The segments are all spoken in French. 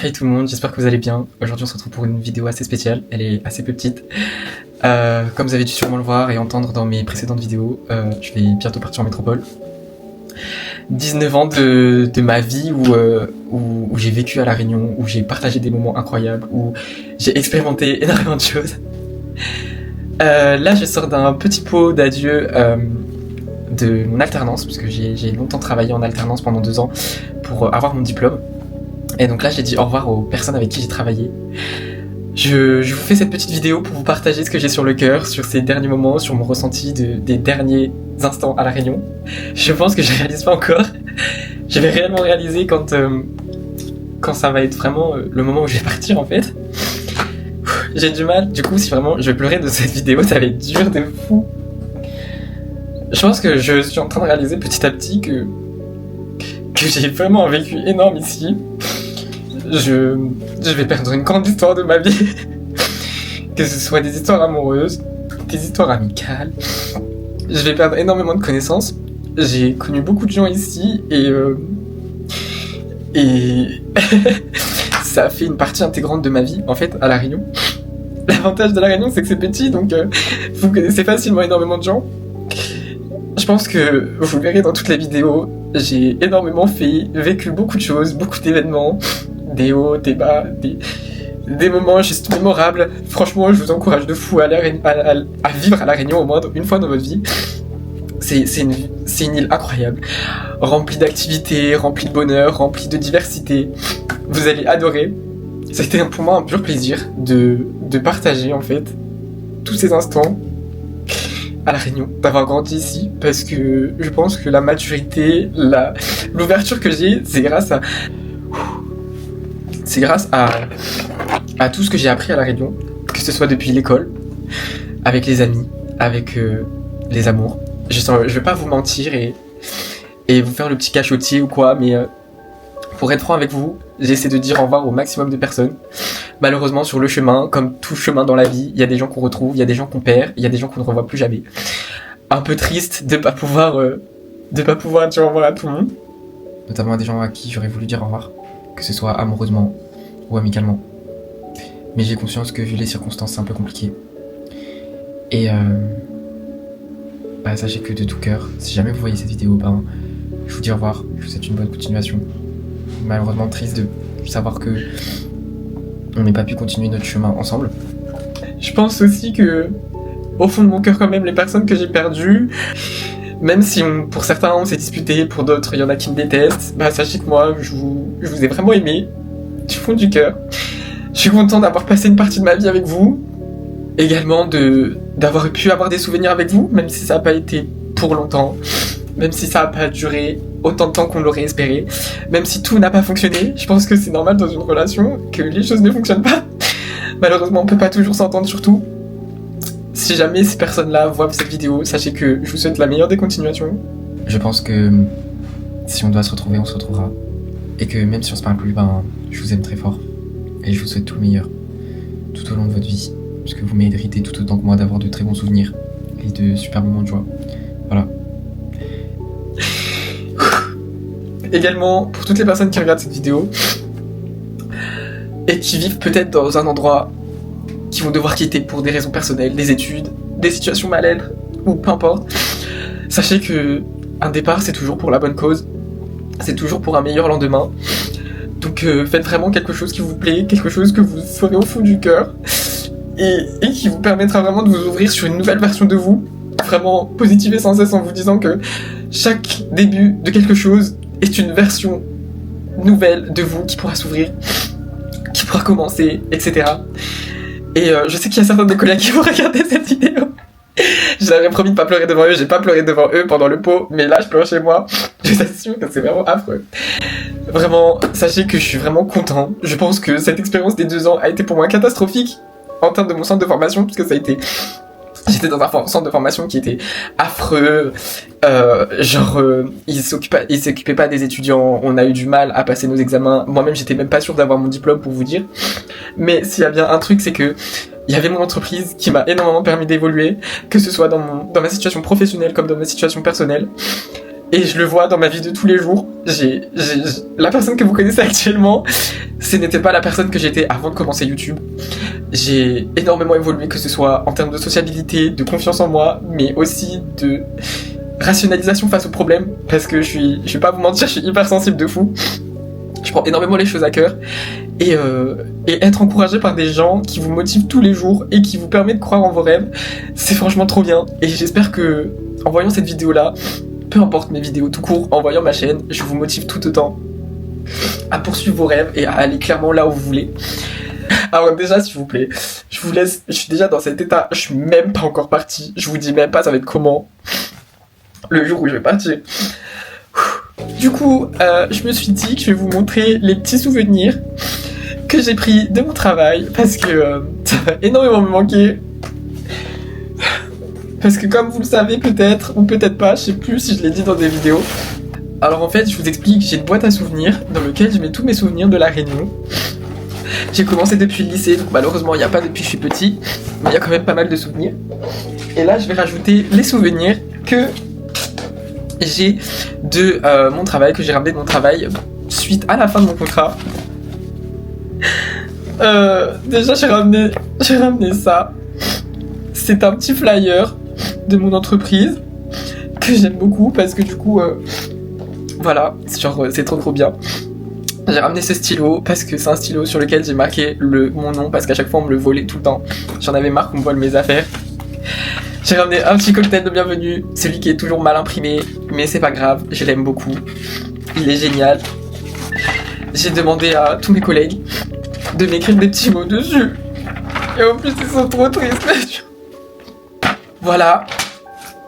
Hey tout le monde, j'espère que vous allez bien. Aujourd'hui on se retrouve pour une vidéo assez spéciale, elle est assez peu petite. Comme vous avez dû sûrement le voir et entendre dans mes précédentes vidéos, je vais bientôt partir en métropole. 19 ans de ma vie où j'ai vécu à La Réunion, où j'ai partagé des moments incroyables, où j'ai expérimenté énormément de choses. Là je sors d'un petit pot d'adieu de mon alternance, puisque j'ai longtemps travaillé en alternance pendant 2 ans pour avoir mon diplôme. Et donc là j'ai dit au revoir aux personnes avec qui j'ai travaillé. Je vous fais cette petite vidéo pour vous partager ce que j'ai sur le cœur, sur ces derniers moments, sur mon ressenti des derniers instants à La Réunion. Je pense que je réalise pas encore. Je vais réellement réaliser quand ça va être vraiment le moment où je vais partir en fait. J'ai du mal, du coup si vraiment je vais pleurer de cette vidéo, ça va être dur de fou. Je pense que je suis en train de réaliser petit à petit que j'ai vraiment un vécu énorme ici. Je vais perdre une grande histoire de ma vie. Que ce soit des histoires amoureuses, des histoires amicales. Je vais perdre énormément de connaissances. J'ai connu beaucoup de gens ici et ça a fait une partie intégrante de ma vie en fait à La Réunion. L'avantage de La Réunion c'est que c'est petit donc vous connaissez facilement énormément de gens. Je pense que vous le verrez dans toutes les vidéos, j'ai énormément vécu beaucoup de choses, beaucoup d'événements, des hauts, des bas, des moments juste mémorables. Franchement, je vous encourage de fou à vivre à La Réunion au moins une fois dans votre vie. C'est une île incroyable, remplie d'activités, remplie de bonheur, remplie de diversité. Vous allez adorer. C'était pour moi un pur plaisir de partager en fait tous ces instants à La Réunion, d'avoir grandi ici, parce que je pense que la maturité, l'ouverture que j'ai, c'est grâce à tout ce que j'ai appris à La Réunion, que ce soit depuis l'école, avec les amis, avec les amours. Je vais pas vous mentir et vous faire le petit cachotier ou quoi, mais pour être franc avec vous, j'essaie de dire au revoir au maximum de personnes. Malheureusement, sur le chemin, comme tout chemin dans la vie, il y a des gens qu'on retrouve, il y a des gens qu'on perd, il y a des gens qu'on ne revoit plus jamais. Un peu triste de pas pouvoir dire au revoir à tout le monde. Notamment à des gens à qui j'aurais voulu dire au revoir, que ce soit amoureusement ou amicalement. Mais j'ai conscience que vu les circonstances, c'est un peu compliqué. Et sachez que de tout cœur, si jamais vous voyez cette vidéo, je vous dis au revoir, je vous souhaite une bonne continuation. Malheureusement triste de savoir que on n'ait pas pu continuer notre chemin ensemble. Je pense aussi que, au fond de mon cœur quand même, les personnes que j'ai perdues, même si pour certains on s'est disputé, pour d'autres il y en a qui me détestent, sachez que moi je vous ai vraiment aimé, du fond du cœur. Je suis content d'avoir passé une partie de ma vie avec vous, également d'avoir pu avoir des souvenirs avec vous, même si ça n'a pas été pour longtemps, même si ça n'a pas duré autant de temps qu'on l'aurait espéré, même si tout n'a pas fonctionné. Je pense que c'est normal dans une relation que les choses ne fonctionnent pas. Malheureusement, on peut pas toujours s'entendre sur tout. Si jamais ces personnes-là voient cette vidéo, sachez que je vous souhaite la meilleure des continuations. Je pense que si on doit se retrouver, on se retrouvera. Et que même si on se parle plus, je vous aime très fort. Et je vous souhaite tout le meilleur tout au long de votre vie. Parce que vous méritez tout autant que moi d'avoir de très bons souvenirs et de super moments de joie. Voilà. Également, pour toutes les personnes qui regardent cette vidéo et qui vivent peut-être dans un endroit qui vont devoir quitter pour des raisons personnelles, des études, des situations mal-être ou peu importe, sachez que un départ c'est toujours pour la bonne cause, c'est toujours pour un meilleur lendemain. Donc faites vraiment quelque chose qui vous plaît, quelque chose que vous ferez au fond du cœur et qui vous permettra vraiment de vous ouvrir sur une nouvelle version de vous. Vraiment positivez sans cesse en vous disant que chaque début de quelque chose est une version nouvelle de vous qui pourra s'ouvrir, qui pourra commencer, etc. Et je sais qu'il y a certains de mes collègues qui vont regarder cette vidéo. Je leur ai promis de pas pleurer devant eux, j'ai pas pleuré devant eux pendant le pot, mais là je pleure chez moi. Je vous assure que c'est vraiment affreux. Vraiment, sachez que je suis vraiment content. Je pense que cette expérience des 2 ans a été pour moi catastrophique en termes de mon centre de formation, puisque ça a été... J'étais dans un centre de formation qui était affreux, ils s'occupaient pas des étudiants, on a eu du mal à passer nos examens, moi-même j'étais même pas sûr d'avoir mon diplôme pour vous dire, mais s'il y a bien un truc c'est que il y avait mon entreprise qui m'a énormément permis d'évoluer, que ce soit dans ma situation professionnelle comme dans ma situation personnelle, Et je le vois dans ma vie de tous les jours. La personne que vous connaissez actuellement, ce n'était pas la personne que j'étais avant de commencer YouTube. J'ai énormément évolué, que ce soit en termes de sociabilité, de confiance en moi, mais aussi de rationalisation face aux problèmes, parce que je vais pas vous mentir, je suis hyper sensible de fou. Je prends énormément les choses à cœur. Et être encouragé par des gens qui vous motivent tous les jours et qui vous permettent de croire en vos rêves, c'est franchement trop bien. Et j'espère que, en voyant cette vidéo-là, peu importe mes vidéos tout court, en voyant ma chaîne, je vous motive tout autant à poursuivre vos rêves et à aller clairement là où vous voulez. Alors déjà, s'il vous plaît, je vous laisse, je suis déjà dans cet état, je suis même pas encore parti, je vous dis même pas ça va être comment le jour où je vais partir. Du coup, je me suis dit que je vais vous montrer les petits souvenirs que j'ai pris de mon travail, parce que ça va énormément me manquer. Parce que comme vous le savez peut-être, ou peut-être pas, je sais plus si je l'ai dit dans des vidéos. Alors en fait, je vous explique, j'ai une boîte à souvenirs dans laquelle je mets tous mes souvenirs de La Réunion. J'ai commencé depuis le lycée, donc malheureusement il n'y a pas depuis que je suis petit, mais il y a quand même pas mal de souvenirs. Et là, je vais rajouter les souvenirs que j'ai de mon travail, que j'ai ramené de mon travail suite à la fin de mon contrat. Déjà, j'ai ramené ça. C'est un petit flyer de mon entreprise que j'aime beaucoup parce que du coup, voilà, c'est trop bien. J'ai ramené ce stylo parce que c'est un stylo sur lequel j'ai marqué mon nom, parce qu'à chaque fois on me le volait tout le temps. J'en avais marre qu'on me vole mes affaires. J'ai ramené un petit cocktail de bienvenue, celui qui est toujours mal imprimé, mais c'est pas grave, je l'aime beaucoup. Il est génial. J'ai demandé à tous mes collègues de m'écrire des petits mots dessus. Et en plus, ils sont trop tristes. Voilà.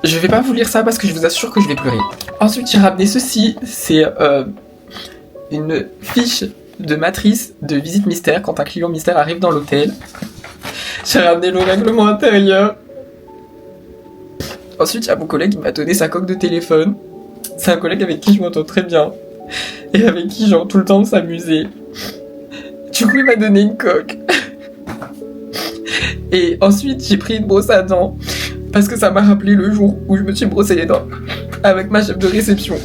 Je vais pas vous lire ça parce que je vous assure que je vais pleurer. Ensuite, j'ai ramené ceci. C'est une fiche de matrice de visite mystère quand un client mystère arrive dans l'hôtel. J'ai ramené le règlement intérieur. Ensuite, il y a mon collègue qui m'a donné sa coque de téléphone. C'est un collègue avec qui je m'entends très bien. Et avec qui, genre, tout le temps, on s'amusait. Du coup, il m'a donné une coque. Et ensuite, j'ai pris une brosse à dents. Parce que ça m'a rappelé le jour où je me suis brossé les dents. Avec ma chef de réception.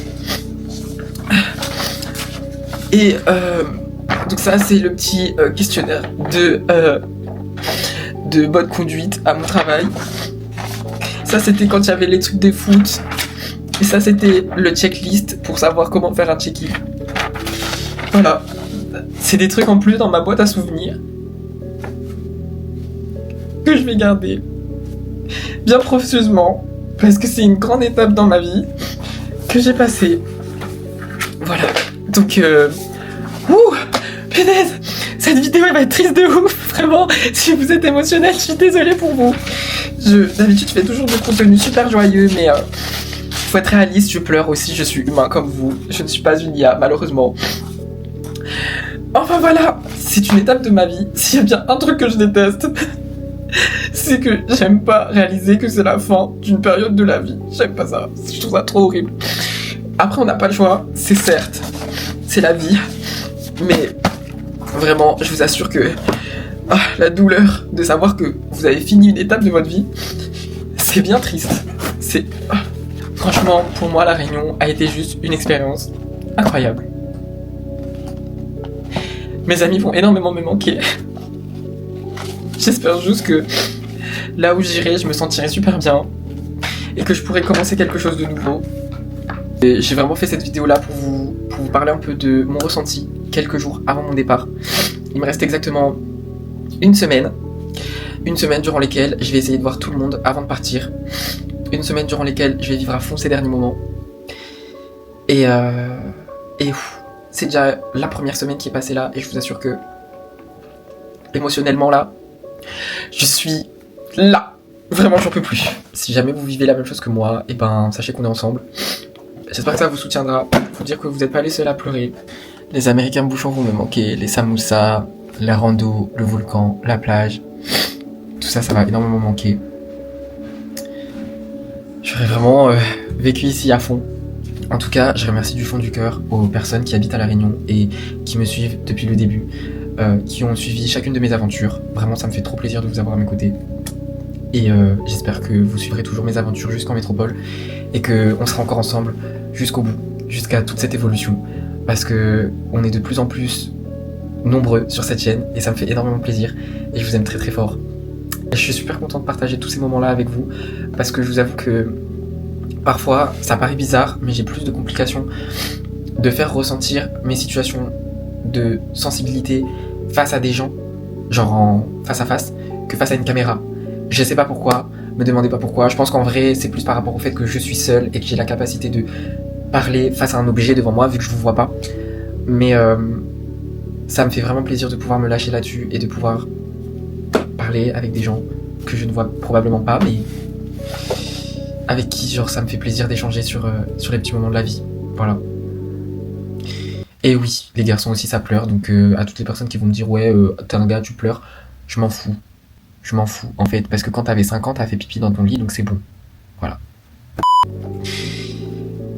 Et donc ça, c'est le petit questionnaire de bonne conduite à mon travail. Ça, c'était quand il y avait les trucs des foot. Et ça, c'était le checklist pour savoir comment faire un check-in. Voilà. C'est des trucs en plus dans ma boîte à souvenirs que je vais garder bien précieusement parce que c'est une grande étape dans ma vie que j'ai passée. Voilà. Donc, punaise, cette vidéo elle va être triste de ouf. Vraiment, si vous êtes émotionnel, je suis désolée pour vous. D'habitude, je fais toujours des contenus super joyeux, mais faut être réaliste, je pleure aussi, je suis humain comme vous. Je ne suis pas une IA, malheureusement. Enfin voilà, c'est une étape de ma vie. S'il y a bien un truc que je déteste, c'est que j'aime pas réaliser que c'est la fin d'une période de la vie. J'aime pas ça, je trouve ça trop horrible. Après, on n'a pas le choix, c'est certes, c'est la vie. Mais vraiment, je vous assure que la douleur de savoir que vous avez fini une étape de votre vie, c'est bien triste. Franchement, pour moi, La Réunion a été juste une expérience incroyable. Mes amis vont énormément me manquer. J'espère juste que là où j'irai, je me sentirai super bien et que je pourrai commencer quelque chose de nouveau. Et j'ai vraiment fait cette vidéo là pour vous parler un peu de mon ressenti quelques jours avant mon départ. Il me reste exactement une semaine durant lesquelles je vais essayer de voir tout le monde avant de partir. Une semaine durant lesquelles je vais vivre à fond ces derniers moments. Et c'est déjà la première semaine qui est passée là et je vous assure que émotionnellement là, je suis là. Vraiment, j'en peux plus. Si jamais vous vivez la même chose que moi, et ben sachez qu'on est ensemble. J'espère que ça vous soutiendra. Faut dire que vous n'êtes pas les seuls à pleurer. Les Américains bouchons vont me manquer, les samoussas, la rando, le volcan, la plage. Tout ça, ça va énormément manquer. J'aurais vraiment vécu ici à fond. En tout cas, je remercie du fond du cœur aux personnes qui habitent à La Réunion et qui me suivent depuis le début, qui ont suivi chacune de mes aventures. Vraiment, ça me fait trop plaisir de vous avoir à mes côtés. Et j'espère que vous suivrez toujours mes aventures jusqu'en métropole et qu'on sera encore ensemble jusqu'au bout, jusqu'à toute cette évolution. Parce que on est de plus en plus nombreux sur cette chaîne et ça me fait énormément plaisir et je vous aime très très fort. Et je suis super content de partager tous ces moments-là avec vous parce que je vous avoue que parfois ça paraît bizarre, mais j'ai plus de complications de faire ressentir mes situations de sensibilité face à des gens, genre en face à face, que face à une caméra. Je sais pas pourquoi, me demandez pas pourquoi. Je pense qu'en vrai, c'est plus par rapport au fait que je suis seul et que j'ai la capacité de parler face à un objet devant moi, vu que je vous vois pas. Mais ça me fait vraiment plaisir de pouvoir me lâcher là-dessus et de pouvoir parler avec des gens que je ne vois probablement pas, mais avec qui, genre, ça me fait plaisir d'échanger sur les petits moments de la vie. Voilà. Et oui, les garçons aussi, ça pleure. Donc, à toutes les personnes qui vont me dire, ouais, t'es un gars, tu pleures, je m'en fous. Je m'en fous, en fait. Parce que quand t'avais 5 ans, t'as fait pipi dans ton lit, donc c'est bon. Voilà.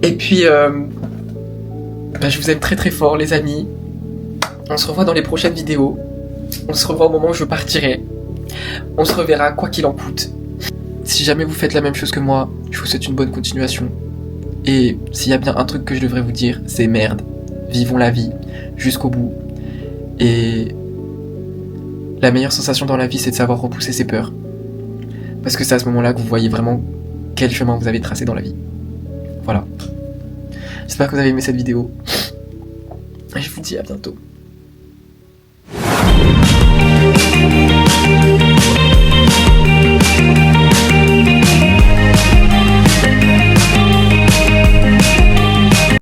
Et puis, je vous aime très très fort, les amis. On se revoit dans les prochaines vidéos. On se revoit au moment où je partirai. On se reverra quoi qu'il en coûte. Si jamais vous faites la même chose que moi, je vous souhaite une bonne continuation. Et s'il y a bien un truc que je devrais vous dire, c'est merde. Vivons la vie jusqu'au bout. Et la meilleure sensation dans la vie, c'est de savoir repousser ses peurs. Parce que c'est à ce moment-là que vous voyez vraiment quel chemin vous avez tracé dans la vie. Voilà. J'espère que vous avez aimé cette vidéo. Et je vous dis à bientôt.